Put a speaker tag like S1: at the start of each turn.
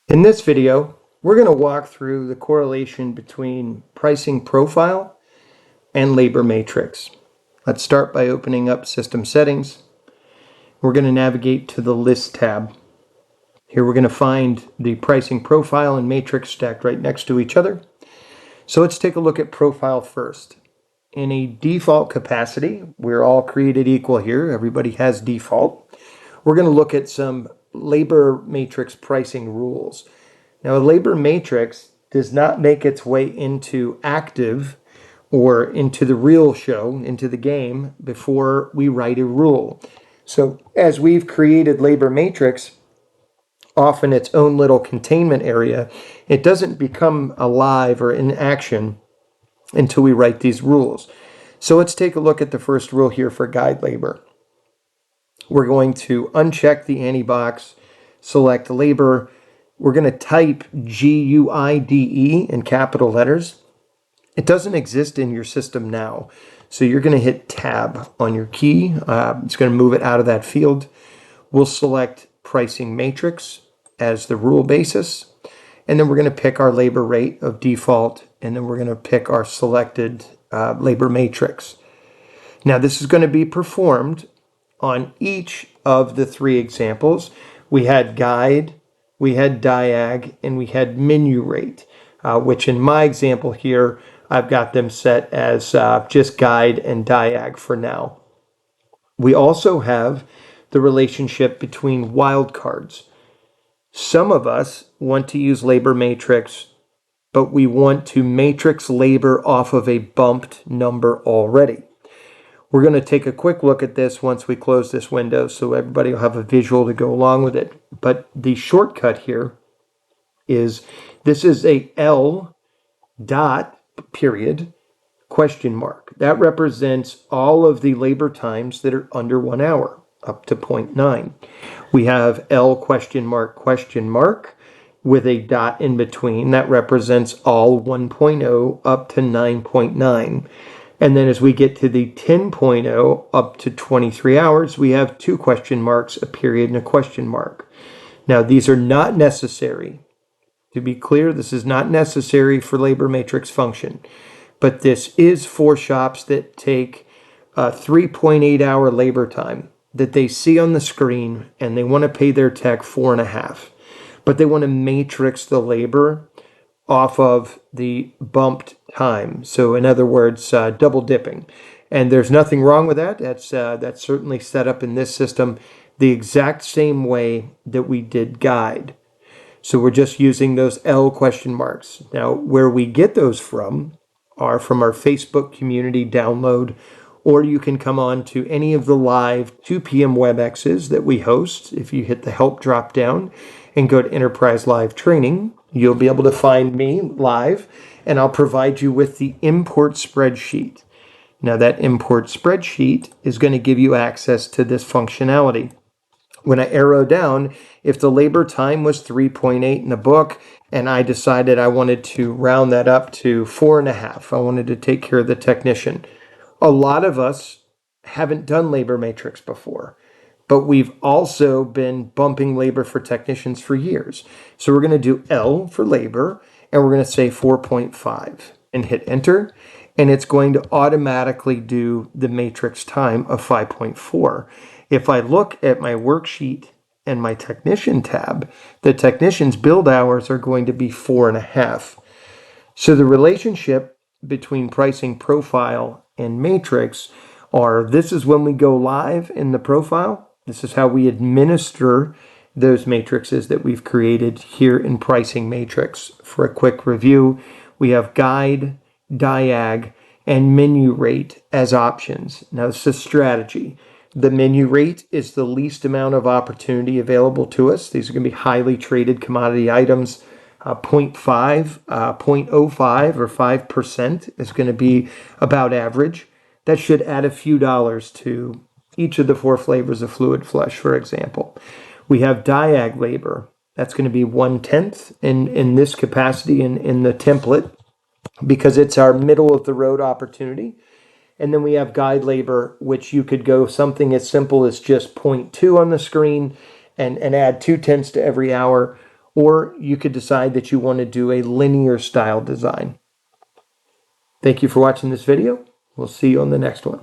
S1: In this video, we're going to walk through the correlation between pricing profile and labor matrix. Let's start by opening up System Settings. We're going to navigate to the List tab. Here we're going to find the pricing profile and matrix stacked right next to each other. So let's take a look at profile first. In a default capacity, we're all created equal here. Everybody has default. We're going to look at some labor matrix pricing rules. Now, a labor matrix does not make its way into active or into the real show, into the game, before we write a rule. So as we've created labor matrix, often its own little containment area, it doesn't become alive or in action until we write these rules. So let's take a look at the first rule here for guide labor. We're going to uncheck the Anti box, select labor. We're going to type GUIDE in capital letters. It doesn't exist in your system now. So you're going to hit Tab on your key. It's going to move it out of that field. We'll select pricing matrix as the rule basis. And then we're going to pick our labor rate of default. And then we're going to pick our selected labor matrix. Now this is going to be performed on each of the three examples. We had guide, we had diag, and we had menu rate, which in my example here, I've got them set as just guide and diag for now. We also have the relationship between wildcards. Some of us want to use labor matrix, but we want to matrix labor off of a bumped number already. We're going to take a quick look at this once we close this window so everybody will have a visual to go along with it. But the shortcut here is this is a L dot period question mark. That represents all of the labor times that are under 1 hour up to 0.9. We have L question mark with a dot in between. That represents all 1.0 up to 9.9. And then as we get to the 10.0 up to 23 hours, we have 2 question marks, a period, and a question mark. Now, these are not necessary. To be clear, this is not necessary for labor matrix function. But this is for shops that take a 3.8 hour labor time that they see on the screen and they want to pay their tech 4.5. But they want to matrix the labor off of the bumped time. So in other words, double dipping. And there's nothing wrong with that. That's certainly set up in this system the exact same way that we did guide. So we're just using those L question marks. Now, where we get those from are from our Facebook community download, or you can come on to any of the live 2 p.m. WebExes that we host. If you hit the help drop down and go to Enterprise Live Training, you'll be able to find me live, and I'll provide you with the import spreadsheet. Now that import spreadsheet is going to give you access to this functionality. When I arrow down, if the labor time was 3.8 in the book, and I decided I wanted to round that up to 4.5, I wanted to take care of the technician. A lot of us haven't done labor matrix before, but we've also been bumping labor for technicians for years. So we're going to do L for labor, and we're going to say 4.5 and hit enter. And it's going to automatically do the matrix time of 5.4. If I look at my worksheet and my technician tab, the technician's build hours are going to be 4.5. So the relationship between pricing profile and matrix are, this is when we go live in the profile. This is how we administer those matrices that we've created here in pricing matrix. For a quick review, we have guide, diag, and menu rate as options. Now, this is a strategy. The menu rate is the least amount of opportunity available to us. These are going to be highly traded commodity items. 0.5, 0.05 or 5% is going to be about average. That should add a few dollars to each of the 4 flavors of fluid flush, for example. We have diag labor. That's going to be 1/10 in this capacity in the template because it's our middle of the road opportunity. And then we have guide labor, which you could go something as simple as just 0.2 on the screen and add 0.2 to every hour, or you could decide that you want to do a linear style design. Thank you for watching this video. We'll see you on the next one.